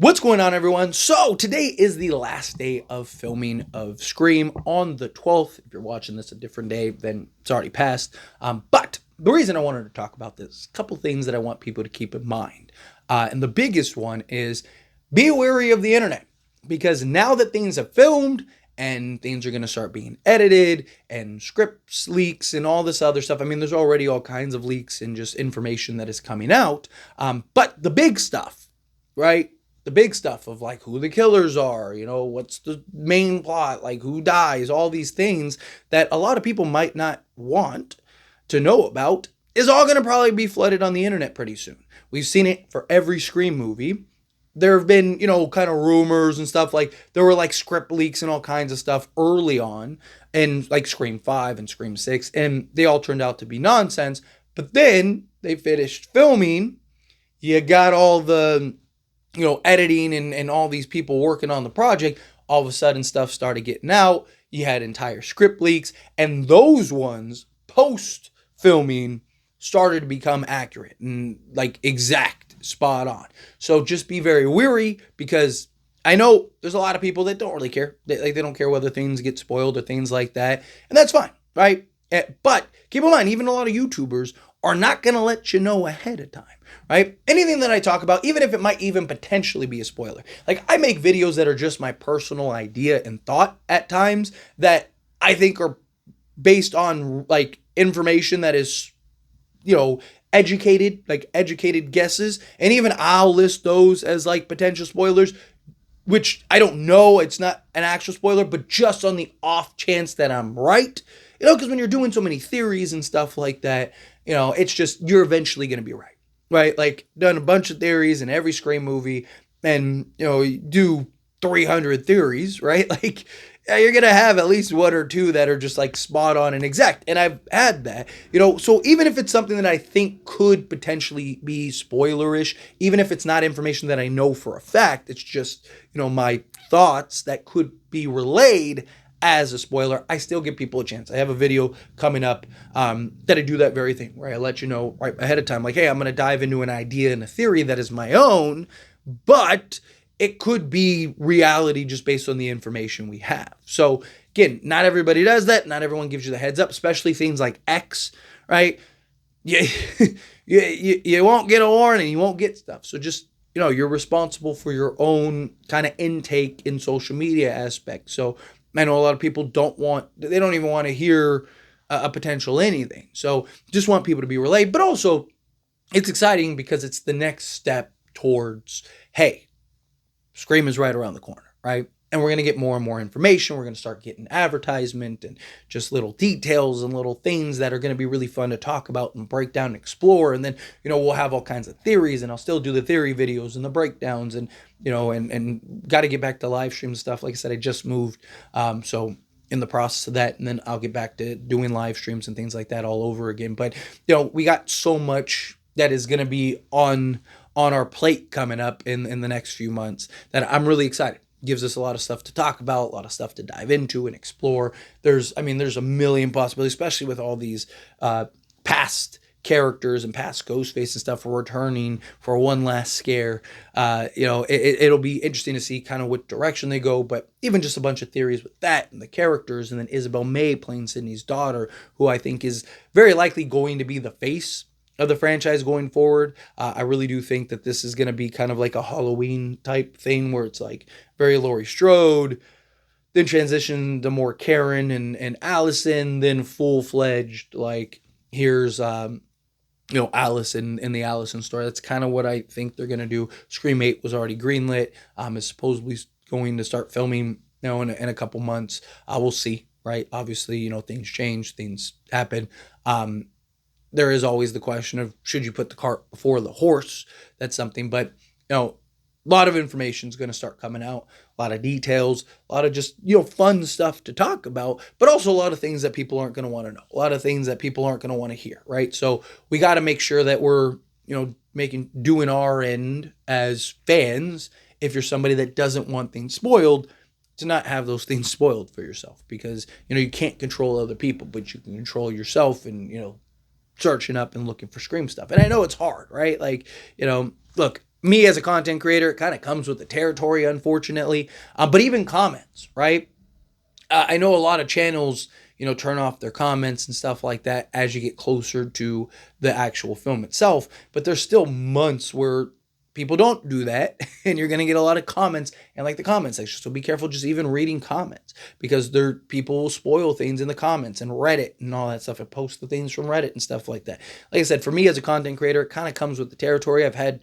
What's going on, everyone? So today is the last day of filming of Scream on the 12th. If you're watching this a different day, then it's already passed. But the reason I wanted to talk about this, a couple things that I want people to keep in mind. And the biggest one is be wary of the internet. Because now that things have filmed and things are going to start being edited and scripts leaks and all this other stuff. I mean, there's already all kinds of leaks and just information that is coming out. But the big stuff, right? The big stuff of like who the killers are, what's the main plot, like who dies, all these things that a lot of people might not want to know about is all going to probably be flooded on the internet pretty soon. We've seen it for every Scream movie. There have been, kind of rumors and stuff, like there were like script leaks and all kinds of stuff early on and like Scream 5 and Scream 6, and they all turned out to be nonsense. But then they finished filming. You got all the editing and all these people working on the project. All of a sudden stuff started getting out. You had entire script leaks, and those ones post filming started to become accurate and like exact, spot on. So just be very wary, because I know there's a lot of people that don't really care. They don't care whether things get spoiled or things like that, and that's fine, right? But keep in mind, even a lot of YouTubers are not going to let you know ahead of time, right? Anything that I talk about, even if it might even potentially be a spoiler. Like, I make videos that are just my personal idea and thought at times that I think are based on like information that is, educated guesses. And even I'll list those as like potential spoilers, which I don't know. It's not an actual spoiler, but just on the off chance that I'm right. Because when you're doing so mmany theories and stuff like that, it's just, you're eventually going to be right, right? Like, done a bunch of theories in every Scream movie, and, you do 300 theories, right? Like, you're going to have at least one or two that are just like spot on and exact. And I've had that, so even if it's something that I think could potentially be spoilerish, even if it's not information that I know for a fact, it's just, my thoughts that could be relayed as a spoiler, I still give people a chance. I have a video coming up that I do that very thing, where I let you know right ahead of time, like, hey, I'm going to dive into an idea and a theory that is my own, but it could be reality just based on the information we have. So again, not everybody does that. Not everyone gives you the heads up, especially things like X, right? You won't get a warning, you won't get stuff. So just, you're responsible for your own kind of intake in social media aspect. So I know a lot of people they don't even want to hear a potential anything. So just want people to be relayed. But also, it's exciting because it's the next step towards, hey, Scream is right around the corner, right? And we're going to get more and more information. We're going to start getting advertisement and just little details and little things that are going to be really fun to talk about and break down and explore. And then, we'll have all kinds of theories, and I'll still do the theory videos and the breakdowns and, and got to get back to live stream stuff. Like I said, I just moved. So in the process of that, and then I'll get back to doing live streams and things like that all over again. But, we got so much that is going to be on our plate coming up in the next few months that I'm really excited. Gives us a lot of stuff to talk about, a lot of stuff to dive into and explore. There's a million possibilities, especially with all these past characters and past Ghostface and stuff returning for one last scare. It'll be interesting to see kind of what direction they go, but even just a bunch of theories with that and the characters, and then Isabel May playing Sydney's daughter, who I think is very likely going to be the face of the franchise going forward. I really do think that this is going to be kind of like a Halloween type thing, where it's like very Laurie Strode, then transition to more Karen and Allison, then full-fledged, like, here's Alice in the Allison story. That's kind of what I think they're going to do. Scream 8 was already greenlit. Is supposedly going to start filming in a couple months. We'll see, right? Obviously, things change, things happen. There is always the question of, should you put the cart before the horse? That's something, but, a lot of information is going to start coming out, a lot of details, a lot of just, fun stuff to talk about, but also a lot of things that people aren't going to want to know, a lot of things that people aren't going to want to hear, right? So we got to make sure that we're, doing our end as fans. If you're somebody that doesn't want things spoiled, to not have those things spoiled for yourself, because, you can't control other people, but you can control yourself and, searching up and looking for Scream stuff. And I know it's hard, right? Like, look, me as a content creator, it kind of comes with the territory, unfortunately. But even comments, right? I know a lot of channels, turn off their comments and stuff like that as you get closer to the actual film itself. But there's still months where people don't do that, and you're going to get a lot of comments and like the comment section. So be careful just even reading comments, because people will spoil things in the comments, and Reddit and all that stuff, and post the things from Reddit and stuff like that. Like I said, for me as a content creator, it kind of comes with the territory. I've had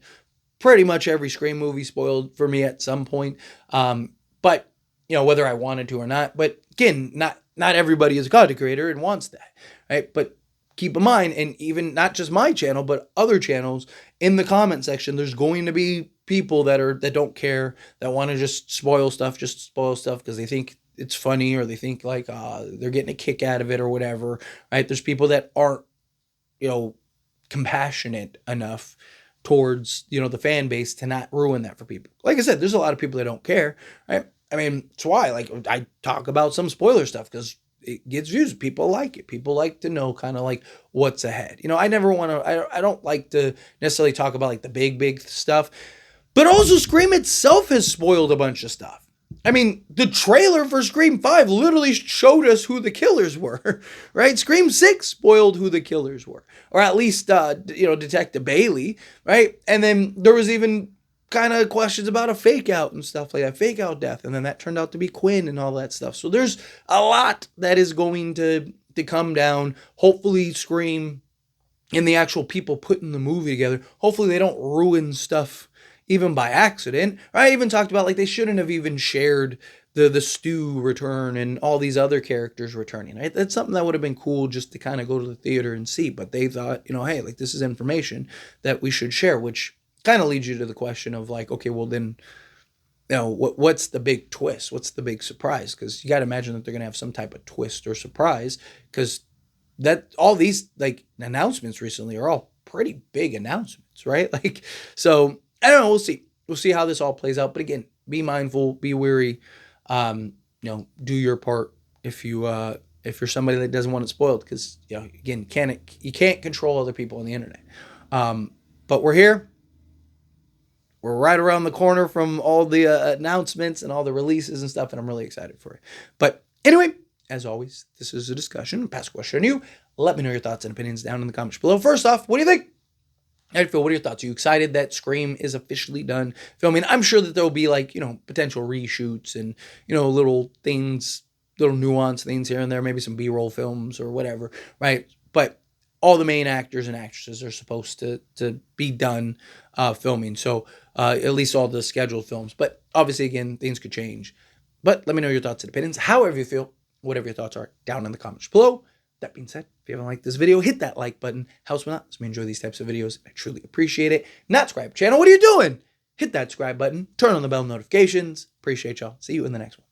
pretty much every Scream movie spoiled for me at some point. But whether I wanted to or not. But again, not everybody is a content creator and wants that, right? But keep in mind, and even not just my channel, but other channels, in the comment section, there's going to be people that don't care, that want to just spoil stuff because they think it's funny, or they think like they're getting a kick out of it or whatever, right? There's people that aren't, compassionate enough towards, the fan base to not ruin that for people. Like I said, there's a lot of people that don't care, right? I mean, it's why, like, I talk about some spoiler stuff, because it gets views. People like it. People like to know kind of like what's ahead. I never want to, I don't like to necessarily talk about like the big stuff, but also Scream itself has spoiled a bunch of stuff. I mean, the trailer for Scream 5 literally showed us who the killers were, right? Scream 6 spoiled who the killers were, or at least, Detective Bailey, right? And then there was even kind of questions about a fake out and stuff like that, fake out death. And then that turned out to be Quinn and all that stuff. So there's a lot that is going to come down. Hopefully Scream and the actual people putting the movie together, hopefully they don't ruin stuff even by accident. I even talked about like they shouldn't have even shared the Stu return and all these other characters returning. Right? That's something that would have been cool just to kind of go to the theater and see. But they thought, hey, like this is information that we should share, which kind of leads you to the question of like, okay, well then, what's the big twist? What's the big surprise? Because you got to imagine that they're going to have some type of twist or surprise, because that all these like announcements recently are all pretty big announcements, right? Like, so I don't know. We'll see how this all plays out. But again, be mindful, be wary. Do your part if you're somebody that doesn't want it spoiled, because again, you can't control other people on the internet. But we're here. We're right around the corner from all the announcements and all the releases and stuff, and I'm really excited for it. But anyway, as always, this is a discussion. Pass a question on you. Let me know your thoughts and opinions down in the comments below. First off, what do you think? How do you feel? What are your thoughts? Are you excited that Scream is officially done filming? I'm sure that there will be like, potential reshoots and, little things, little nuance things here and there, maybe some B-roll films or whatever, right? But all the main actors and actresses are supposed to be done filming. So at least all the scheduled films. But obviously, again, things could change. But let me know your thoughts and opinions. However you feel, whatever your thoughts are, down in the comments below. That being said, if you haven't liked this video, hit that like button. Helps me out. Let me enjoy these types of videos. I truly appreciate it. Not subscribe channel. What are you doing? Hit that subscribe button. Turn on the bell notifications. Appreciate y'all. See you in the next one.